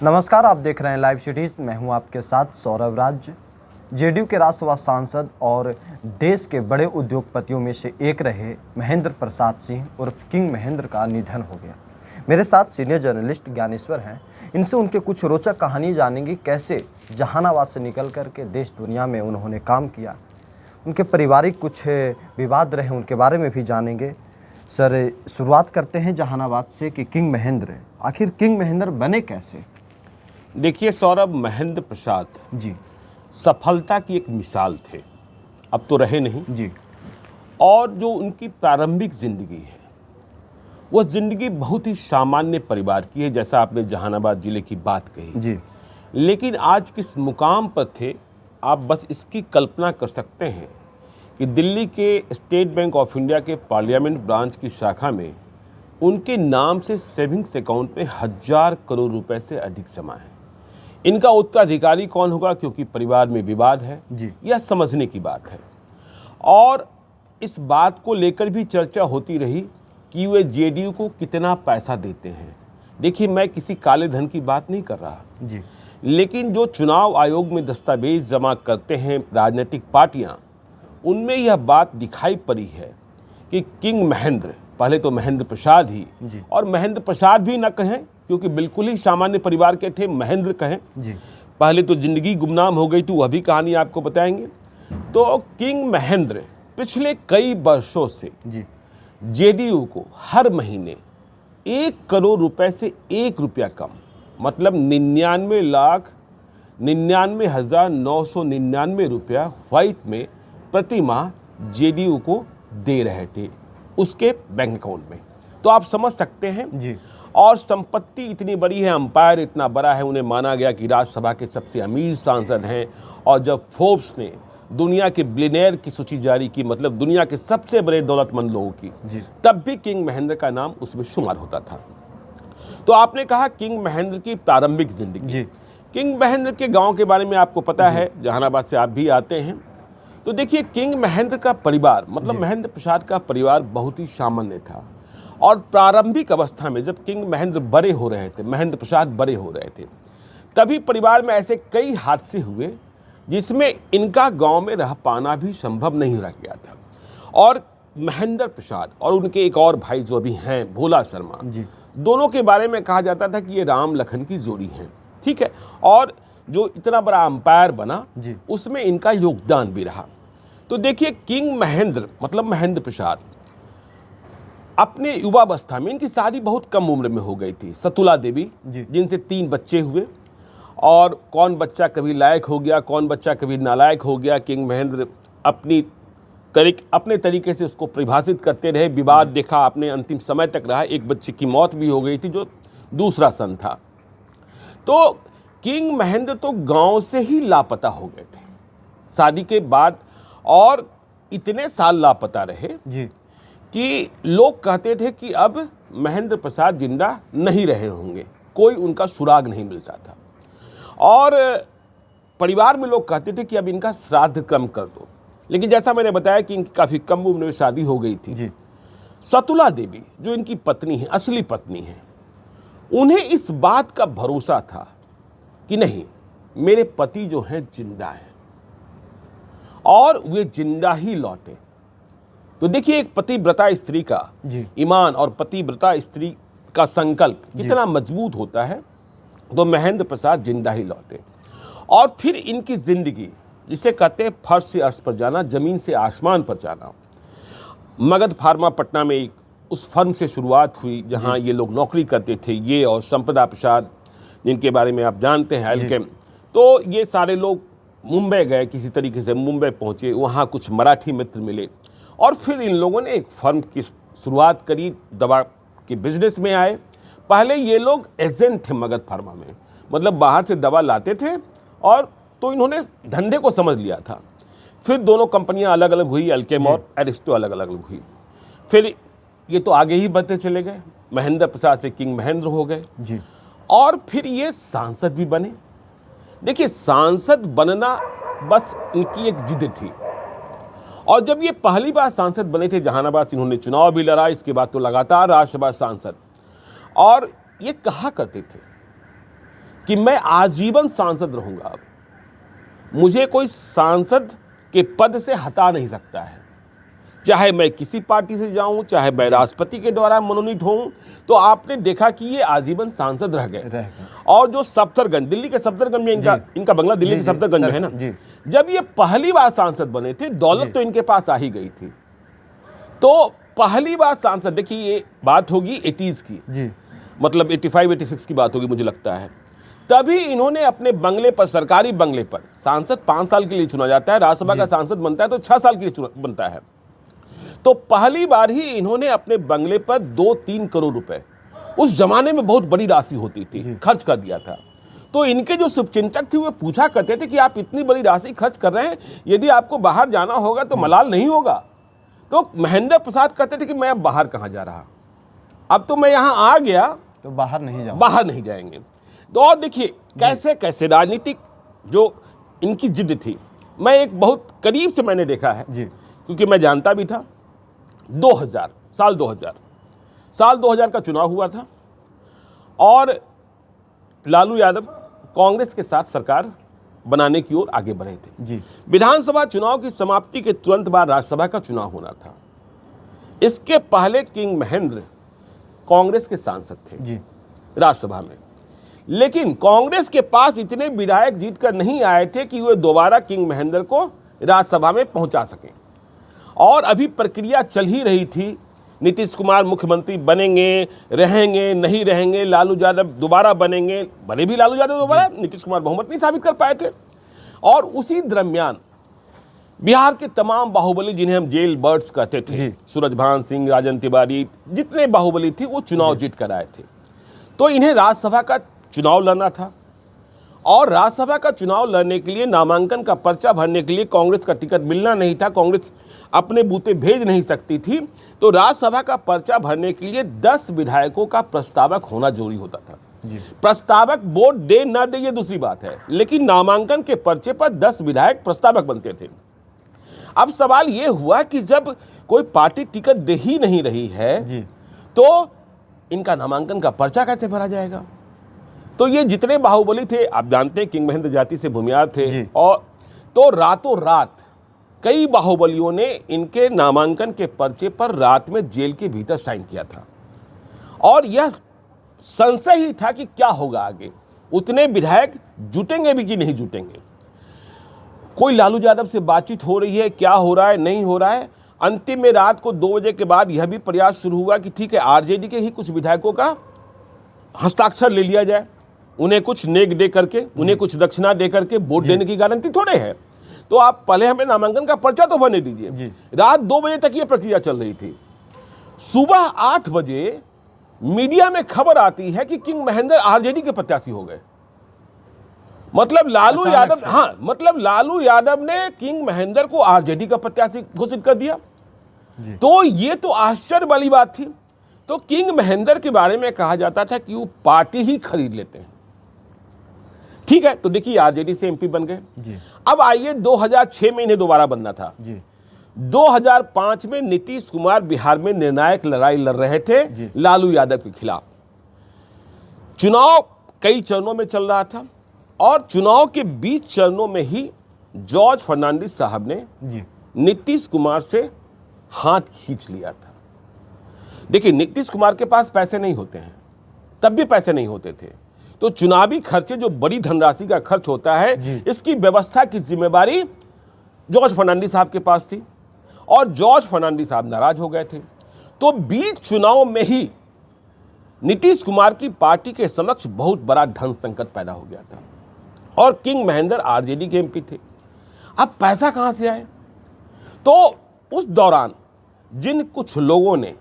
नमस्कार, आप देख रहे हैं लाइव सिटीज। मैं हूं आपके साथ सौरभ राज। जेडीयू के राज्यसभा सांसद और देश के बड़े उद्योगपतियों में से एक रहे महेंद्र प्रसाद सिंह उर्फ किंग महेंद्र का निधन हो गया। मेरे साथ सीनियर जर्नलिस्ट ज्ञानेश्वर हैं। इनसे उनके कुछ रोचक कहानी जानेंगे, कैसे जहानाबाद से निकल कर के देश दुनिया में उन्होंने काम किया, उनके पारिवारिक कुछ विवाद रहे उनके बारे में भी जानेंगे। सर, शुरुआत करते हैं जहानाबाद से कि किंग महेंद्र, आखिर किंग महेंद्र बने कैसे? देखिए सौरभ, महेंद्र प्रसाद जी सफलता की एक मिसाल थे, अब तो रहे नहीं जी। और जो उनकी प्रारंभिक जिंदगी है वह जिंदगी बहुत ही सामान्य परिवार की है, जैसा आपने जहानाबाद जिले की बात कही जी। लेकिन आज किस मुकाम पर थे आप बस इसकी कल्पना कर सकते हैं कि दिल्ली के स्टेट बैंक ऑफ इंडिया के पार्लियामेंट ब्रांच की शाखा में उनके नाम से सेविंग्स अकाउंट में 1000 करोड़ रुपए से अधिक जमा है। इनका उत्तराधिकारी कौन होगा, क्योंकि परिवार में विवाद है जी। यह समझने की बात है। और इस बात को लेकर भी चर्चा होती रही कि वे जेडीयू को कितना पैसा देते हैं। देखिए, मैं किसी काले धन की बात नहीं कर रहा जी। लेकिन जो चुनाव आयोग में दस्तावेज जमा करते हैं राजनीतिक पार्टियां, उनमें यह बात दिखाई पड़ी है कि किंग महेंद्र, पहले तो महेंद्र प्रसाद ही जी। और महेंद्र प्रसाद भी न कहें क्योंकि बिल्कुल ही सामान्य परिवार के थे, महेंद्र कहें जी। पहले तो जिंदगी गुमनाम हो गई थी, वह भी कहानी आपको बताएंगे। तो किंग महेंद्र पिछले कई वर्षों से जी। जेडीयू को हर महीने 1 करोड़ रुपए से 1 रुपया कम, मतलब 99,999 रुपया व्हाइट में प्रति माह जेडीयू को दे रहे थे उसके बैंक अकाउंट में। तो आप समझ सकते हैं जी। और संपत्ति इतनी बड़ी है, अंपायर इतना बड़ा है, उन्हें माना गया कि राज्यसभा के सबसे अमीर सांसद हैं। और जब फोर्ब्स ने दुनिया के बिलियनियर की सूची जारी की, मतलब दुनिया के सबसे बड़े दौलतमंद लोगों की, तब भी किंग महेंद्र का नाम उसमें शुमार होता था। तो आपने कहा किंग महेंद्र की प्रारंभिक जिंदगी। किंग महेंद्र के गांव के बारे में आपको पता है, जहानाबाद से आप भी आते हैं। तो देखिए, किंग महेंद्र का परिवार, मतलब महेंद्र प्रसाद का परिवार बहुत ही सामान्य था। और प्रारंभिक अवस्था में जब किंग महेंद्र बड़े हो रहे थे, महेंद्र प्रसाद बड़े हो रहे थे, तभी परिवार में ऐसे कई हादसे हुए जिसमें इनका गांव में रह पाना भी संभव नहीं रह गया था। और महेंद्र प्रसाद और उनके एक और भाई जो भी हैं, भोला शर्मा, दोनों के बारे में कहा जाता था कि ये राम लखन की जोड़ी हैं, ठीक है। और जो इतना बड़ा अंपायर बना उसमें इनका योगदान भी रहा। तो देखिए, किंग महेंद्र मतलब महेंद्र प्रसाद अपने युवावस्था में, इनकी शादी बहुत कम उम्र में हो गई थी, सतुला देवी, जिनसे 3 बच्चे हुए। और कौन बच्चा कभी लायक हो गया, कौन बच्चा कभी नालायक हो गया, किंग महेंद्र अपने तरीके से उसको परिभाषित करते रहे। विवाद देखा, अपने अंतिम समय तक रहा। एक बच्चे की मौत भी हो गई थी जो दूसरा सन था। तो किंग महेंद्र तो गांव से ही लापता हो गए थे शादी के बाद, और इतने साल लापता रहे कि लोग कहते थे कि अब महेंद्र प्रसाद जिंदा नहीं रहे होंगे, कोई उनका सुराग नहीं मिलता था। और परिवार में लोग कहते थे कि अब इनका श्राद्ध कर्म कर दो। लेकिन जैसा मैंने बताया कि इनकी काफ़ी कम उम्र में शादी हो गई थी। सतुला देवी जो इनकी पत्नी है, असली पत्नी है, उन्हें इस बात का भरोसा था कि नहीं, मेरे पति जो हैं जिंदा हैं और वे जिंदा ही लौटे। तो देखिए, एक पतिव्रता स्त्री का ईमान और पतिव्रता स्त्री का संकल्प कितना मजबूत होता है। तो महेंद्र प्रसाद जिंदा ही लौटे और फिर इनकी जिंदगी, जिसे कहते हैं फर्श से अर्श पर जाना, जमीन से आसमान पर जाना। मगध फार्मा पटना में एक उस फर्म से शुरुआत हुई जहां ये लोग नौकरी करते थे, ये और संपदा प्रसाद, जिनके बारे में आप जानते हैं, एल्केम। तो ये सारे लोग मुंबई गए, किसी तरीके से मुंबई पहुंचे, वहाँ कुछ मराठी मित्र मिले और फिर इन लोगों ने एक फर्म की शुरुआत करी, दवा के बिजनेस में आए। पहले ये लोग एजेंट थे मगध फार्मा में, मतलब बाहर से दवा लाते थे, और तो इन्होंने धंधे को समझ लिया था। फिर दोनों कंपनियां अलग अलग हुई, अल्केम और एरिस्टो अलग अलग हुई। फिर ये तो आगे ही बढ़ते चले गए, महेंद्र प्रसाद से किंग महेंद्र हो गए और फिर ये सांसद भी बने। देखिए, सांसद बनना बस इनकी एक जिद थी। और जब ये पहली बार सांसद बने थे जहानाबाद से, इन्होंने चुनाव भी लड़ा, इसके बाद तो लगातार राज्यसभा सांसद। और ये कहा करते थे कि मैं आजीवन सांसद रहूंगा। अब मुझे कोई सांसद के पद से हटा नहीं सकता है, चाहे मैं किसी पार्टी से जाऊं, चाहे मैं राष्ट्रपति के द्वारा मनोनीत हूं। तो आपने देखा कि ये आजीवन सांसद रह गए। और जो सफदरगंज, दिल्ली के सफदरगंज में इनका बंगला दिल्ली के सफदरगंज में है ना, जब ये पहली बार सांसद बने थे, दौलत तो इनके पास आ ही गई थी। तो पहली बार सांसद, देखिए ये बात होगी 80s की, मतलब 85-86 की बात होगी मुझे लगता है। तभी इन्होंने अपने बंगले पर, सरकारी बंगले पर, सांसद 5 साल के लिए चुना जाता है, राज्यसभा का सांसद बनता है तो 6 साल के लिए बनता है। तो पहली बार ही इन्होंने अपने बंगले पर 2-3 करोड़ रुपए, उस जमाने में बहुत बड़ी राशि होती थी, खर्च कर दिया था। तो इनके जो शुभचिंतक थे वो पूछा करते थे कि आप इतनी बड़ी राशि खर्च कर रहे हैं, यदि आपको बाहर जाना होगा तो मलाल नहीं होगा। तो महेंद्र प्रसाद कहते थे कि मैं अब बाहर कहाँ जा रहा, अब तो मैं यहाँ आ गया तो बाहर नहीं जाऊंगा, बाहर नहीं जाएंगे। तो और देखिए कैसे कैसे राजनीतिक जो इनकी जिद थी, मैं एक बहुत करीब से मैंने देखा है क्योंकि मैं जानता भी था। 2000 साल 2000 का चुनाव हुआ था और लालू यादव कांग्रेस के साथ सरकार बनाने की ओर आगे बढ़े थे। विधानसभा चुनाव की समाप्ति के तुरंत बाद राज्यसभा का चुनाव होना था। इसके पहले किंग महेंद्र कांग्रेस के सांसद थे राज्यसभा में, लेकिन कांग्रेस के पास इतने विधायक जीत कर नहीं आए थे कि वे दोबारा किंग महेंद्र को राज्यसभा में पहुंचा सकें। और अभी प्रक्रिया चल ही रही थी, नीतीश कुमार मुख्यमंत्री बनेंगे, रहेंगे, नहीं रहेंगे, लालू यादव दोबारा बनेंगे, बने भी लालू यादव दोबारा, नीतीश कुमार बहुमत नहीं साबित कर पाए थे। और उसी दरमियान बिहार के तमाम बाहुबली, जिन्हें हम जेल बर्ड्स कहते थे, सूरजभान सिंह, राजन तिवारी, जितने बाहुबली थे वो चुनाव जीत कर आए थे। तो इन्हें राज्यसभा का चुनाव लड़ना था और राज्यसभा का चुनाव लड़ने के लिए, नामांकन का पर्चा भरने के लिए कांग्रेस का टिकट मिलना नहीं था, कांग्रेस अपने बूते भेज नहीं सकती थी। तो राज्यसभा का पर्चा भरने के लिए 10 विधायकों का प्रस्तावक होना जरूरी होता था। प्रस्तावक वोट दे न दे ये दूसरी बात है, लेकिन नामांकन के पर्चे पर 10 विधायक प्रस्तावक बनते थे। अब सवाल ये हुआ कि जब कोई पार्टी टिकट दे ही नहीं रही है तो इनका नामांकन का पर्चा कैसे भरा जाएगा। तो ये जितने बाहुबली थे, आप जानते हैं किंग महेंद्र जाति से भूमियार थे, और तो रातों रात कई बाहुबलियों ने इनके नामांकन के पर्चे पर रात में जेल के भीतर साइन किया था। और यह संशय ही था कि क्या होगा आगे, उतने विधायक जुटेंगे भी कि नहीं जुटेंगे। कोई लालू यादव से बातचीत हो रही है, क्या हो रहा है, नहीं हो रहा है। अंतिम में रात को 2 बजे के बाद यह भी प्रयास शुरू हुआ कि ठीक है, आरजेडी के ही कुछ विधायकों का हस्ताक्षर ले लिया जाए, उन्हें कुछ नेक दे करके, उन्हें कुछ दक्षिणा दे करके वोट देने की गारंटी थोड़े है। तो आप पहले हमें नामांकन का पर्चा तो भरने दीजिए। रात 2 बजे तक ये प्रक्रिया चल रही थी। सुबह 8 बजे मीडिया में खबर आती है कि किंग महेंद्र आरजेडी के प्रत्याशी हो गए। मतलब लालू यादव, हाँ, मतलब लालू यादव ने किंग महेंद्र को आरजेडी का प्रत्याशी घोषित कर दिया। तो ये तो आश्चर्य वाली बात थी। तो किंग महेंद्र के बारे में कहा जाता था कि वो पार्टी ही खरीद लेते हैं। ठीक है, तो देखिए आरजेडी से एमपी बन गए। अब आइए 2006 में इन्हें दोबारा बनना था। 2005 में नीतीश कुमार बिहार में निर्णायक लड़ाई लड़ रहे थे लालू यादव के खिलाफ। चुनाव कई चरणों में चल रहा था और चुनाव के 20 चरणों में ही जॉर्ज फर्नांडिस साहब ने नीतीश कुमार से हाथ खींच लिया था। देखिए, नीतीश कुमार के पास पैसे नहीं होते हैं, तब भी पैसे नहीं होते थे। तो चुनावी खर्चे, जो बड़ी धनराशि का खर्च होता है, इसकी व्यवस्था की जिम्मेदारी जॉर्ज फर्नांडिस साहब के पास थी और जॉर्ज फर्नांडिस साहब नाराज हो गए थे। तो बीच चुनाव में ही नीतीश कुमार की पार्टी के समक्ष बहुत बड़ा धन संकट पैदा हो गया था और किंग महेंद्र आरजेडी के एमपी थे। अब पैसा कहां से आए? तो उस दौरान जिन कुछ लोगों ने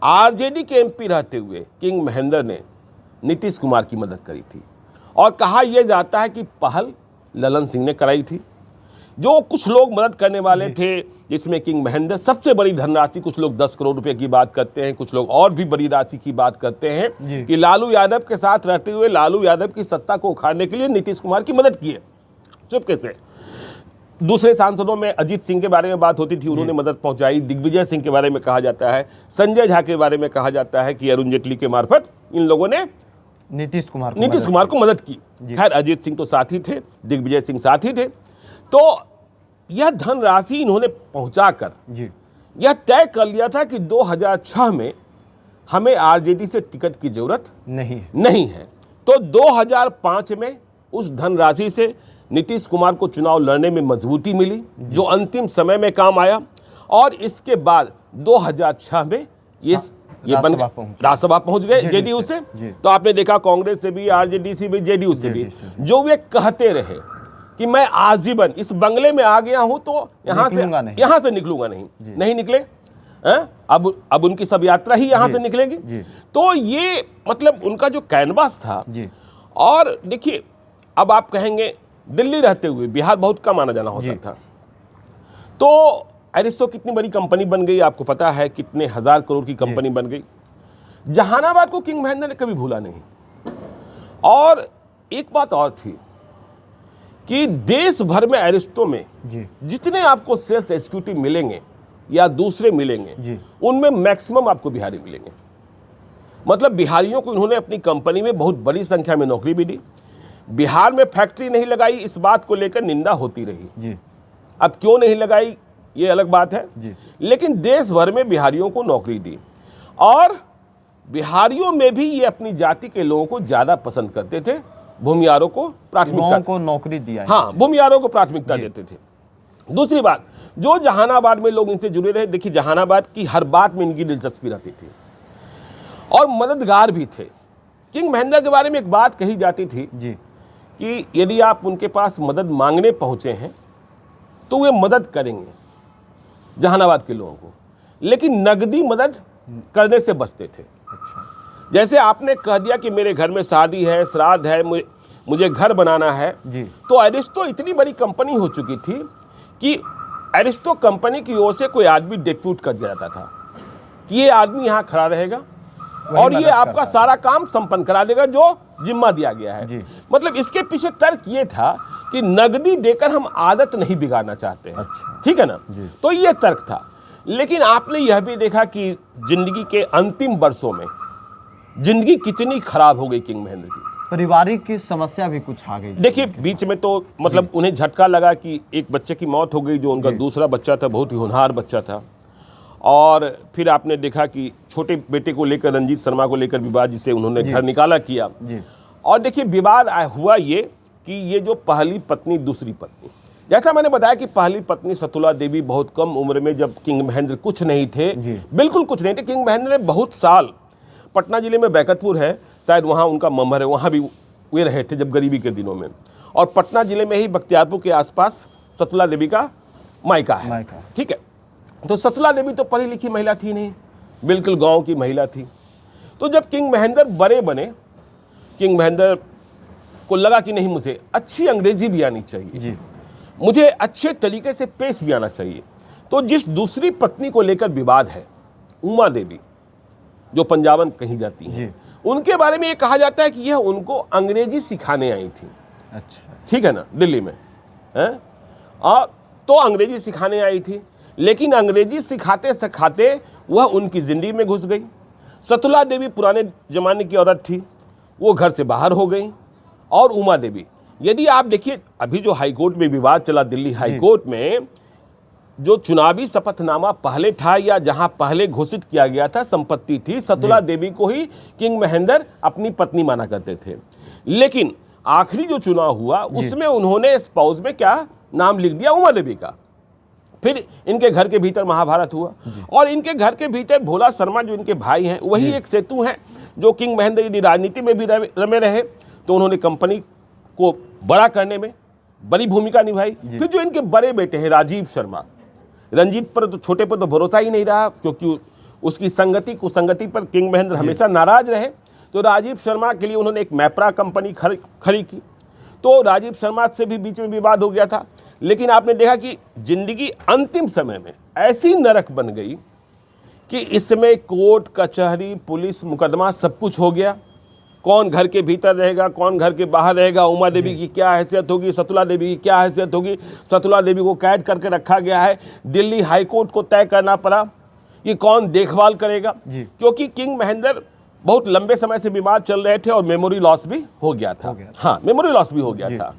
आरजेडी के एमपी रहते हुए किंग महेंद्र ने नीतीश कुमार की मदद करी थी और कहा यह जाता है कि पहल ललन सिंह ने कराई थी। जो कुछ लोग मदद करने वाले थे, जिसमें किंग महेंद्र, सबसे बड़ी धनराशि, कुछ लोग 10 करोड़ रुपए की बात करते हैं, कुछ लोग और भी बड़ी राशि की बात करते हैं कि लालू यादव के साथ रहते हुए लालू यादव की सत्ता को उखाड़ने के लिए नीतीश कुमार की मदद की है चुपके से। दूसरे सांसदों में अजीत सिंह के बारे में बात होती थी, उन्होंने मदद पहुंचाई। दिग्विजय सिंह के बारे में कहा जाता है, संजय झा के बारे में कहा जाता है कि अरुण जेटली के मार्फत इन लोगों ने नीतीश कुमार को मदद की। खैर अजीत सिंह तो साथ ही थे, दिग्विजय सिंह साथ ही थे। तो यह धनराशि इन्होंने पहुंचाकर जी यह तय कर लिया था कि 2006 में हमें आरजेडी से टिकट की जरूरत नहीं है। तो 2005 में उस धनराशि से नीतीश कुमार को चुनाव लड़ने में मजबूती मिली, जो अंतिम समय में काम आया। और इसके बाद 2006 में ये राज्यसभा पहुंच गए जेडीयू से। तो आपने देखा कांग्रेस से भी, आरजेडी से भी, जेडीयू से भी, जो वे कहते रहे कि मैं आजीवन इस बंगले में आ गया हूं, तो यहां से निकलूंगा नहीं निकले। अब उनकी सब यात्रा ही यहां से निकलेगी। तो ये मतलब उनका जो कैनवास था। और देखिए, अब आप कहेंगे दिल्ली रहते हुए बिहार बहुत कम आना जाना होता था। तो एरिस्टो कितनी बड़ी कंपनी बन गई, आपको पता है, कितने हजार करोड़ की कंपनी बन गई। जहानाबाद को किंग महेंद्र ने कभी भूला नहीं। और एक बात और थी कि देश भर में एरिस्टो में जितने आपको सेल्स एग्जीक्यूटिव मिलेंगे या दूसरे मिलेंगे, उनमें मैक्सिमम आपको बिहारी मिलेंगे। मतलब बिहारियों को इन्होंने अपनी कंपनी में बहुत बड़ी संख्या में नौकरी भी दी। बिहार में फैक्ट्री नहीं लगाई, इस बात को लेकर निंदा होती रही। अब क्यों नहीं लगाई ये अलग बात है, लेकिन देश भर में बिहारियों को नौकरी दी। और बिहारियों में भी ये अपनी जाति के लोगों को ज्यादा पसंद करते थे, भूमियारों को प्राथमिकता, को नौकरी दिया। हाँ, भूमियारों को प्राथमिकता देते थे। दूसरी बात, जो जहानाबाद में लोग इनसे जुड़े रहे, देखिए जहानाबाद की हर बात में इनकी दिलचस्पी रहती थी और मददगार भी थे। किंग महेंद्र के बारे में एक बात कही जाती थी कि यदि आप उनके पास मदद मांगने पहुंचे हैं तो वे मदद करेंगे जहानाबाद के लोगों को, लेकिन नगदी मदद करने से बचते थे। जैसे आपने कह दिया कि मेरे घर में शादी है, श्राद्ध है, मुझे घर बनाना है, तो एरिस्टो इतनी बड़ी कंपनी हो चुकी थी कि एरिस्टो कंपनी की ओर से कोई आदमी डिप्यूट कर दिया जाता था कि ये आदमी यहाँ खड़ा रहेगा और ये आपका सारा काम संपन्न करा देगा जो जिम्मा दिया गया है। मतलब इसके पीछे तर्क ये था कि नगदी देकर हम आदत नहीं बिगाड़ना चाहते हैं। ठीक है ना? तो ये तर्क था। लेकिन आपने यह भी देखा कि जिंदगी के अंतिम वर्षों में जिंदगी कितनी खराब हो गई किंग महेंद्र की। पारिवारिक की समस्या भी कुछ आ गई। देखिए, बीच में तो मतलब उन्हें झटका लगा कि एक बच्चे की मौत हो गई, जो उनका दूसरा बच्चा था, बहुत ही होनहार बच्चा था। और फिर आपने देखा कि छोटे बेटे को लेकर, रंजीत शर्मा को लेकर विवाद, जिसे उन्होंने घर निकाला किया। और देखिए, विवाद हुआ ये कि ये जो पहली पत्नी, दूसरी पत्नी, जैसा मैंने बताया कि पहली पत्नी सतुला देवी बहुत कम उम्र में, जब किंग महेंद्र कुछ नहीं थे, बिल्कुल कुछ नहीं थे, किंग महेंद्र ने बहुत साल, पटना जिले में बैकटपुर है, शायद वहाँ उनका ममहर है, वहाँ भी वे रहे थे जब गरीबी के दिनों में। और पटना जिले में ही बख्तियारपुर के आसपास सतुला देवी का मायका है। ठीक है? तो सतुला देवी तो पढ़ी लिखी महिला थी नहीं, बिल्कुल गांव की महिला थी। तो जब किंग महेंद्र बड़े बने, किंग महेंद्र को लगा कि नहीं, मुझे अच्छी अंग्रेजी भी आनी चाहिए, मुझे अच्छे तरीके से पेश भी आना चाहिए। तो जिस दूसरी पत्नी को लेकर विवाद है, उमा देवी, जो पंजाबन कही जाती हैं, उनके बारे में ये कहा जाता है कि यह उनको अंग्रेजी सिखाने आई थी। अच्छा, ठीक है ना? दिल्ली में है, और तो अंग्रेजी सिखाने आई थी, लेकिन अंग्रेजी सिखाते सिखाते वह उनकी जिंदगी में घुस गई। सतुला देवी पुराने जमाने की औरत थी, वो घर से बाहर हो गई। और उमा देवी, यदि आप देखिए, अभी जो हाईकोर्ट में विवाद चला, दिल्ली हाईकोर्ट में, जो चुनावी शपथनामा पहले था या जहां पहले घोषित किया गया था, संपत्ति थी, सतुला देवी को ही किंग महेंद्र अपनी पत्नी माना करते थे। लेकिन आखिरी जो चुनाव हुआ, उसमें उन्होंने स्पाउस में क्या नाम लिख दिया? उमा देवी का। फिर इनके घर के भीतर महाभारत हुआ, और इनके घर के भीतर भोला शर्मा, जो इनके भाई हैं, वही एक सेतु हैं, जो किंग महेंद्र यदि राजनीति में भी रमे रहे तो उन्होंने कंपनी को बड़ा करने में बड़ी भूमिका निभाई। फिर जो इनके बड़े बेटे हैं राजीव शर्मा, रंजीत पर तो, छोटे पर तो भरोसा ही नहीं रहा, क्योंकि उसकी संगति कुसंगति पर किंग महेंद्र हमेशा नाराज रहे। तो राजीव शर्मा के लिए उन्होंने एक मैप्रा कंपनी खड़ी की। तो राजीव शर्मा से भी बीच में विवाद हो गया था। लेकिन आपने देखा कि जिंदगी अंतिम समय में ऐसी नरक बन गई कि इसमें कोर्ट कचहरी, पुलिस, मुकदमा, सब कुछ हो गया। कौन घर के भीतर रहेगा, कौन घर के बाहर रहेगा, उमा देवी की क्या हैसियत होगी, सतुला देवी की क्या हैसियत होगी। सतुला देवी को कैद करके रखा गया है। दिल्ली हाईकोर्ट को तय करना पड़ा कि कौन देखभाल करेगा, क्योंकि किंग महेंद्र बहुत लंबे समय से बीमार चल रहे थे और मेमोरी लॉस भी हो गया था। हाँ, मेमोरी लॉस भी हो गया था।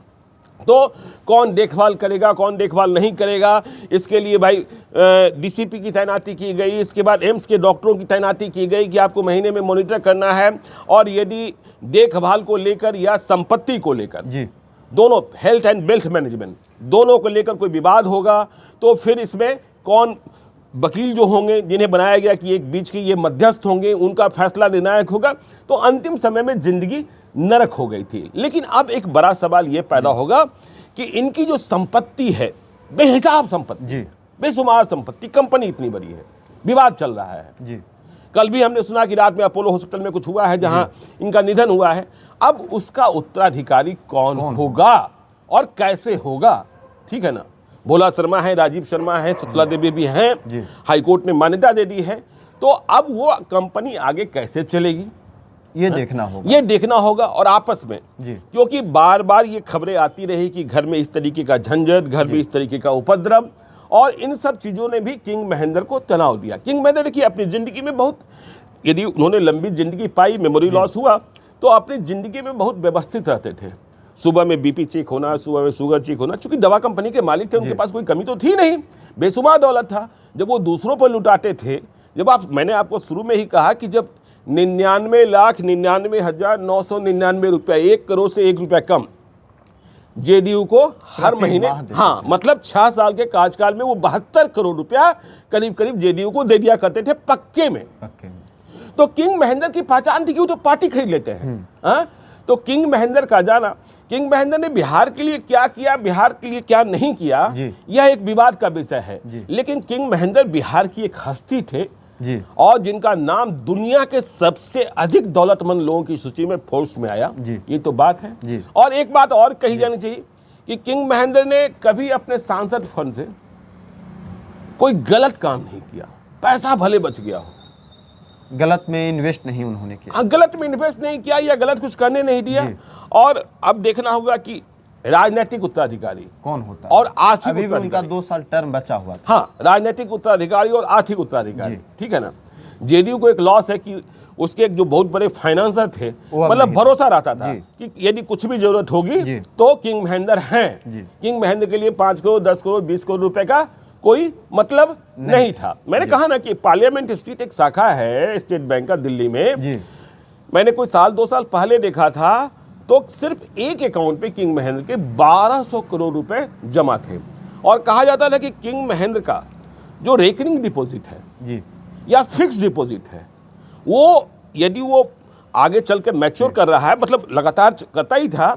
तो कौन देखभाल करेगा, कौन देखभाल नहीं करेगा, इसके लिए भाई डीसीपी की तैनाती की गई। इसके बाद एम्स के डॉक्टरों की तैनाती की गई कि आपको महीने में मॉनिटर करना है, और यदि देखभाल को लेकर या संपत्ति को लेकर दोनों, हेल्थ एंड वेल्थ मैनेजमेंट दोनों को लेकर कोई विवाद होगा तो फिर इसमें कौन वकील जो होंगे, जिन्हें बनाया गया कि एक बीच के ये मध्यस्थ होंगे, उनका फैसला निर्णायक होगा। तो अंतिम समय में जिंदगी नरक हो गई थी। लेकिन अब एक बड़ा सवाल ये पैदा होगा कि इनकी जो संपत्ति है, बेहिसाब संपत्ति, बेशुमार संपत्ति, कंपनी इतनी बड़ी है, विवाद चल रहा है जी। कल भी हमने सुना कि रात में अपोलो हॉस्पिटल में कुछ हुआ है जहां इनका निधन हुआ है। अब उसका उत्तराधिकारी कौन होगा और कैसे होगा, ठीक है ना। भोला शर्मा है, राजीव शर्मा है, शकुंतला देवी भी हैं, हाईकोर्ट ने मान्यता दे दी है। तो अब वो कंपनी आगे कैसे चलेगी, ये देखना होगा। और आपस में, क्योंकि बार बार ये खबरें आती रही कि घर में इस तरीके का झंझट, घर में इस तरीके का उपद्रव, और इन सब चीज़ों ने भी किंग महेंद्र को तनाव दिया। किंग महेंद्र देखिए अपनी ज़िंदगी में बहुत, यदि उन्होंने लंबी ज़िंदगी पाई, मेमोरी लॉस हुआ, तो अपनी ज़िंदगी में बहुत व्यवस्थित रहते थे। सुबह में बीपी चेक होना, सुबह में शुगर चेक होना, चूंकि दवा कंपनी के मालिक थे, उनके पास कोई कमी तो थी नहीं, बेशुमार दौलत था। जब वो दूसरों पर लुटाते थे, मैंने आपको शुरू में ही कहा कि जब 99,99,999 रुपया, 1 करोड़ से 1 रुपया कम जेडीयू को हर महीने, हाँ मतलब 6 साल के कार्यकाल में वो 72 करोड़ रुपया करीब करीब जेडीयू को दे दिया करते थे पक्के में। तो किंग महेंद्र की पहचान थी कि वो तो पार्टी खरीद लेते हैं। तो किंग महेंद्र का जाना, किंग महेंद्र ने बिहार के लिए क्या किया, बिहार के लिए क्या नहीं किया, यह एक विवाद का विषय है। लेकिन किंग महेंद्र बिहार की एक हस्ती थे और जिनका नाम दुनिया के सबसे अधिक दौलतमंद लोगों की सूची में फोर्स में आया, ये तो बात है। और एक बात और कही जानी चाहिए कि किंग महेंद्र ने कभी अपने सांसद फंड से कोई गलत काम नहीं किया, पैसा भले बच गया हो, गलत में इन्वेस्ट नहीं उन्होंने किया, गलत में इन्वेस्ट नहीं किया या गलत कुछ करने नहीं दिया। और अब देखना होगा कि राजनीतिक उत्तराधिकारी कौन होता है, और आर्थिक अभी भी उनका 2 साल टर्म बचा हुआ था। हाँ, राजनीतिक उत्तराधिकारी और आर्थिक उत्तराधिकारी, ठीक है ना। जेडीयू को एक लॉस है कि उसके एक जो बहुत बड़े फाइनेंसर थे, मतलब भरोसा रहता था कि यदि कुछ भी जरूरत होगी तो किंग महेंद्र हैं। किंग महेंद्र के लिए 5 करोड़ 10 करोड़ 20 करोड़ रुपए का कोई मतलब नहीं था। मैंने कहा ना कि पार्लियामेंट स्ट्रीट एक शाखा है स्टेट बैंक का दिल्ली में, मैंने कोई 1-2 साल पहले देखा था, तो सिर्फ एक अकाउंट पे किंग महेंद्र के 1200 करोड़ रुपए जमा थे। और कहा जाता था कि किंग महेंद्र का जो रेकरिंग डिपॉजिट है या फिक्स डिपॉजिट है, वो यदि वो आगे चल के मैच्योर कर रहा है, मतलब लगातार करता ही था,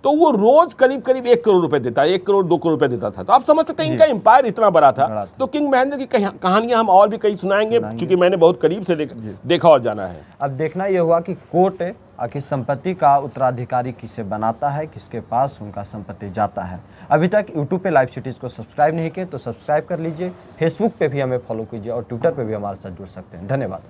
तो वो रोज करीब करीब 1 करोड़ रुपए देता है, 1 करोड़ 2 करोड़ रुपए देता था। तो आप समझ सकते हैं इनका एम्पायर इतना बड़ा था। तो किंग महेंद्र की कहानियां हम और भी कई सुनाएंगे, क्योंकि मैंने बहुत करीब से देखा और जाना है। अब देखना यह हुआ कि कोर्ट आखिर संपत्ति का उत्तराधिकारी किसे बनाता है, किसके पास उनका संपत्ति जाता है। अभी तक यूट्यूब पे लाइव सिटीज़ को सब्सक्राइब नहीं किए तो सब्सक्राइब कर लीजिए, फेसबुक पे भी हमें फॉलो कीजिए और ट्विटर पे भी हमारे साथ जुड़ सकते हैं। धन्यवाद।